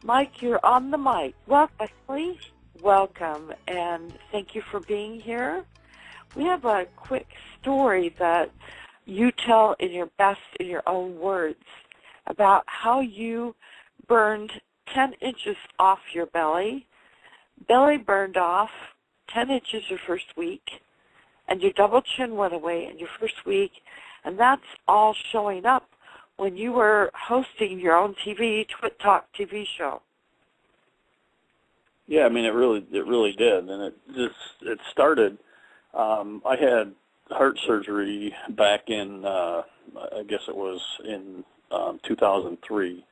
Mike, you're on the mic. Welcome, please. Welcome, and thank you for being here. We have a quick story that you tell in your own words about how you burned 10 inches off your belly. Belly burned off 10 inches your first week, and your double chin went away in your first week, and that's all showing up when you were hosting your own Twit Talk TV show. Yeah, I mean, it really did, and it started. I had heart surgery back in, I guess it was in 2003,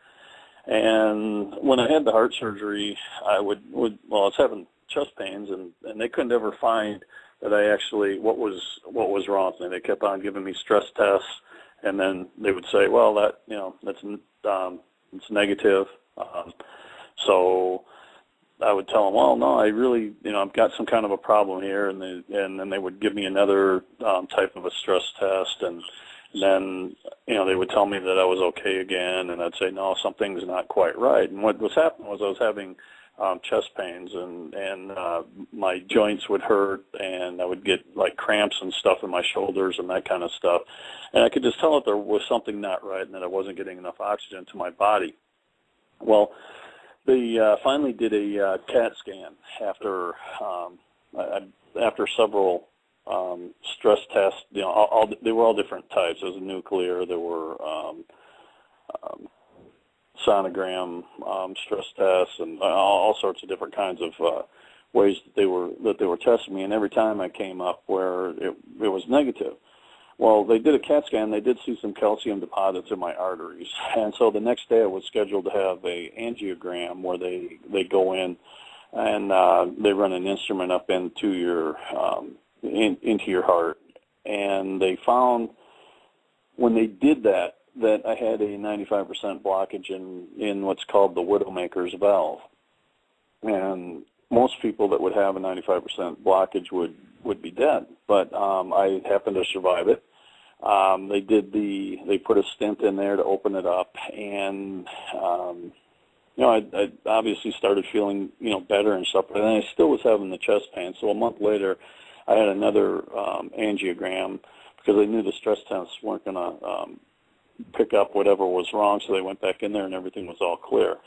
and when I had the heart surgery, I was having chest pains, and they couldn't ever find that I actually what was wrong with me. They kept on giving me stress tests, and then they would say, well, that's it's negative. So I would tell them, well, no, I really, I've got some kind of a problem here, and then they would give me another type of a stress test, and then they would tell me that I was okay again, and I'd say, no, something's not quite right. And what was happening was I was having chest pains, and my joints would hurt, and I would get like cramps and stuff in my shoulders and that kind of stuff, and I could just tell that there was something not right and that I wasn't getting enough oxygen to my body. Well, they finally did a CAT scan after several stress tests. They were all different types. There was a nuclear, there were sonogram stress tests, and all sorts of different kinds of ways that they were testing me. And every time I came up where it was negative. Well, they did a CAT scan. They did see some calcium deposits in my arteries, and so the next day I was scheduled to have a angiogram where they go in and they run an instrument up into your heart, and they found when they did that I had a 95% blockage in what's called the Widowmaker's valve, and most people that would have a 95% blockage would be dead, but I happened to survive it. They put a stent in there to open it up, and I obviously started feeling better and stuff, but then I still was having the chest pain. So a month later, I had another angiogram because I knew the stress tests weren't going to pick up whatever was wrong, so they went back in there and everything was all clear.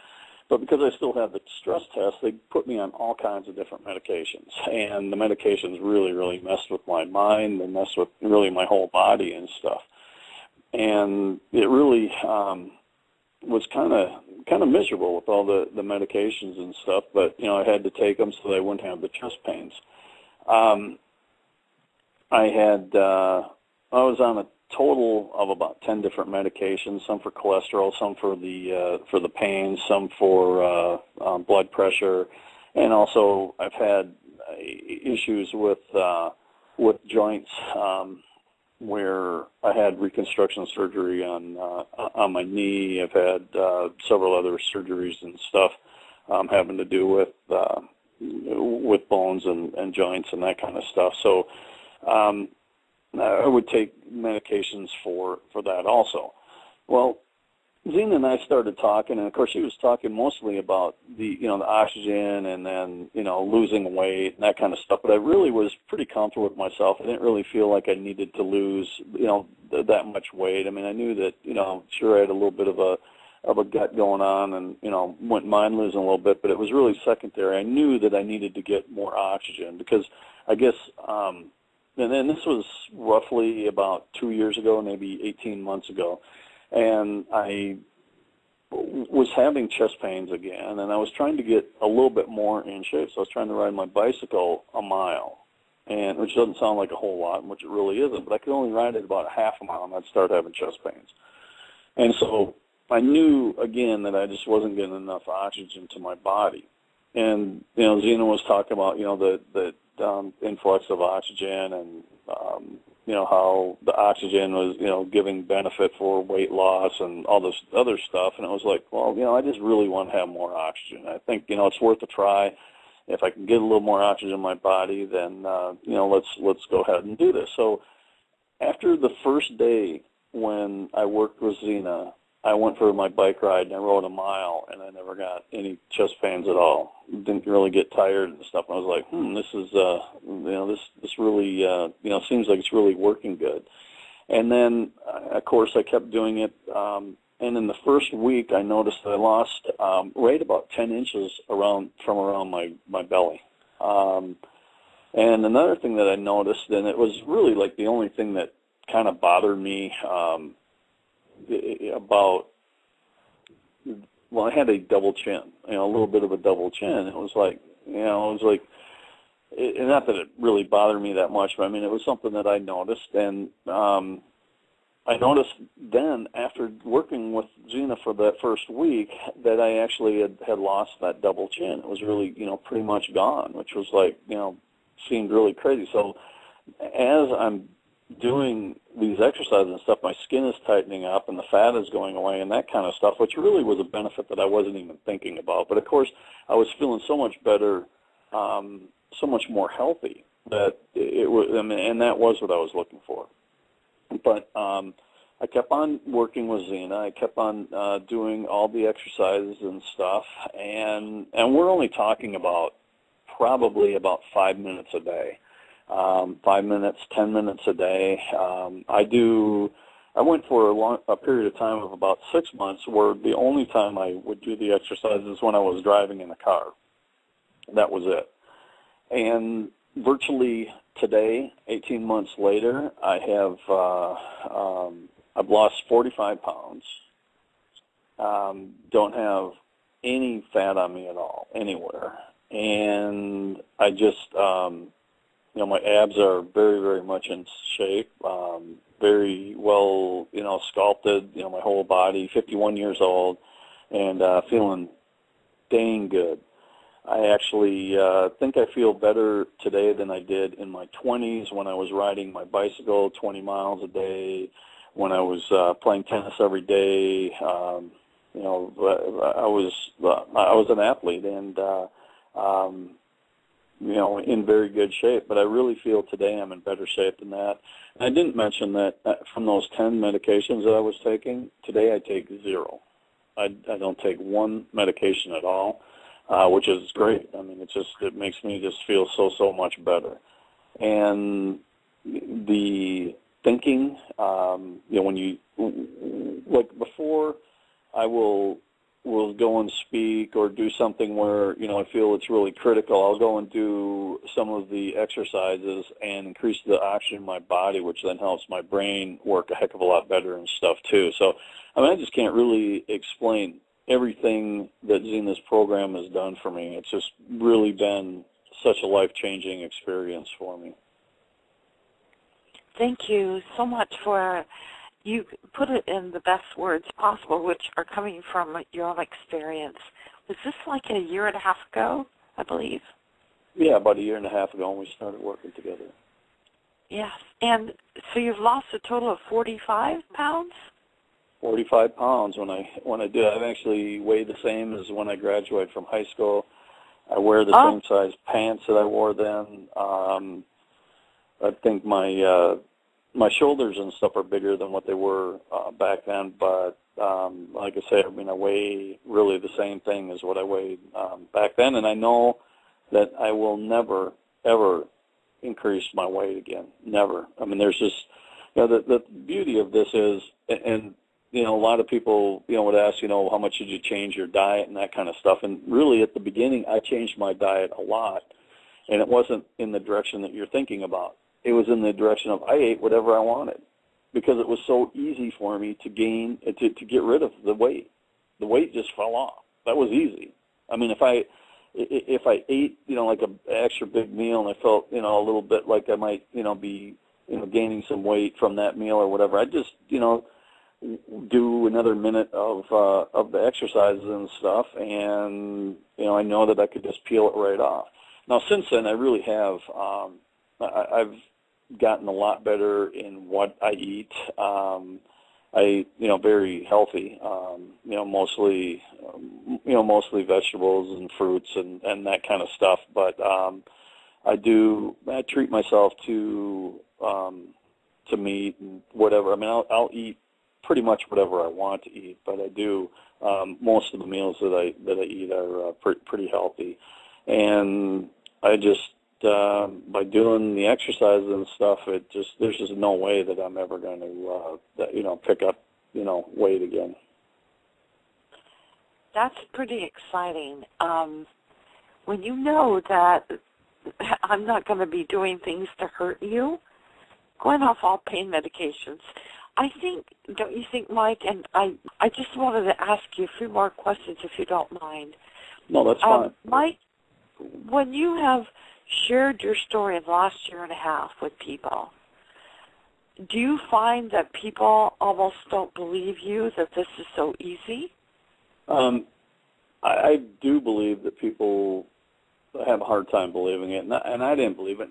But because I still had the stress test, they put me on all kinds of different medications. And the medications really, really messed with my mind. They messed with really my whole body and stuff. And it really was kind of miserable with all the medications and stuff. But, I had to take them so that I wouldn't have the chest pains. I was on a total of about 10 different medications, some for cholesterol, some for the pain, some for blood pressure, and also I've had issues with joints where I had reconstruction surgery on my knee. I've had several other surgeries and stuff having to do with bones and joints and that kind of stuff. So I would take medications for that also. Well, Zena and I started talking, and of course she was talking mostly about the oxygen and then losing weight and that kind of stuff. But I really was pretty comfortable with myself. I didn't really feel like I needed to lose that much weight. I mean, I knew that sure I had a little bit of a gut going on, and wouldn't mind losing a little bit, but it was really secondary. I knew that I needed to get more oxygen because I guess. And then this was roughly about 2 years ago, maybe 18 months ago, and I was having chest pains again, and I was trying to get a little bit more in shape. So I was trying to ride my bicycle a mile, and which doesn't sound like a whole lot, which it really isn't, but I could only ride it about a half a mile, and I'd start having chest pains. And so I knew, again, that I just wasn't getting enough oxygen to my body. And, Zena was talking about, the influx of oxygen and, how the oxygen was, giving benefit for weight loss and all this other stuff. And it was like, well, I just really want to have more oxygen. I think, it's worth a try. If I can get a little more oxygen in my body, then, let's go ahead and do this. So after the first day when I worked with Zena, I went for my bike ride and I rode a mile and I never got any chest pains at all. Didn't really get tired and stuff. I was like, this is, this really, seems like it's really working good. And then, of course, I kept doing it. And in the first week, I noticed that I lost right about 10 inches from around my belly. And another thing that I noticed, and it was really like the only thing that kind of bothered me I had a double chin, a little bit of a double chin. It was like, not that it really bothered me that much, but I mean, it was something that I noticed. And I noticed then, after working with Gina for that first week, that I actually had lost that double chin. It was really, pretty much gone, which was like, seemed really crazy. So as I'm doing these exercises and stuff, my skin is tightening up and the fat is going away and that kind of stuff, which really was a benefit that I wasn't even thinking about. But of course, I was feeling so much better, so much more healthy that it was, and that was what I was looking for. But I kept on working with Zena. I kept on doing all the exercises and stuff, and we're only talking about probably about 5 minutes a day. 5 minutes, 10 minutes a day. I went for a period of time of about 6 months where the only time I would do the exercises when I was driving in the car. That was it. And virtually today, 18 months later, I've lost 45 pounds. Don't have any fat on me at all, anywhere. And I just, my abs are very, very much in shape, very well, sculpted, my whole body, 51 years old, and feeling dang good. I actually think I feel better today than I did in my 20s when I was riding my bicycle 20 miles a day, when I was playing tennis every day. I was an athlete and, in very good shape. But I really feel today I'm in better shape than that. And I didn't mention that from those 10 medications that I was taking, today I take 0. I don't take one medication at all. Which is great. I mean, it makes me just feel so much better. And the thinking, when you, like before, I will go and speak or do something where, I feel it's really critical. I'll go and do some of the exercises and increase the oxygen in my body, which then helps my brain work a heck of a lot better and stuff too. So, I just can't really explain everything that Zena's program has done for me. It's just really been such a life-changing experience for me. Thank you so much for, you put it in the best words possible, which are coming from your own experience. Was this like a year and a half ago, I believe? Yeah, about a year and a half ago when we started working together. Yes, and so you've lost a total of 45 pounds? 45 pounds when I did. I've actually weighed the same as when I graduated from high school. I wear the same size pants that I wore then. I think my shoulders and stuff are bigger than what they were back then, but like I say, I weigh really the same thing as what I weighed back then, and I know that I will never, ever increase my weight again. Never. There's just, the beauty of this is, and a lot of people, would ask, how much did you change your diet and that kind of stuff. And really at the beginning, I changed my diet a lot. And it wasn't in the direction that you're thinking about. It was in the direction of I ate whatever I wanted because it was so easy for me to get rid of the weight. The weight just fell off. That was easy. If I ate, like an extra big meal and I felt, a little bit like I might, be, gaining some weight from that meal or whatever, I just, do another minute of the exercises and stuff, and I know that I could just peel it right off. Now, since then, I really have. I've gotten a lot better in what I eat. Very healthy. Mostly vegetables and fruits and that kind of stuff. But I treat myself to meat and whatever. I'll eat pretty much whatever I want to eat, but I do most of the meals that I eat are pretty healthy, and I just by doing the exercises and stuff, there's just no way that I'm ever going to pick up weight again. That's pretty exciting. When you know that I'm not going to be doing things to hurt you, going off all pain medications, I think, don't you think, Mike? And I just wanted to ask you a few more questions if you don't mind. No, that's fine. Mike, when you have shared your story in the last year and a half with people, do you find that people almost don't believe you, that this is so easy? I do believe that people have a hard time believing it, and I didn't believe it.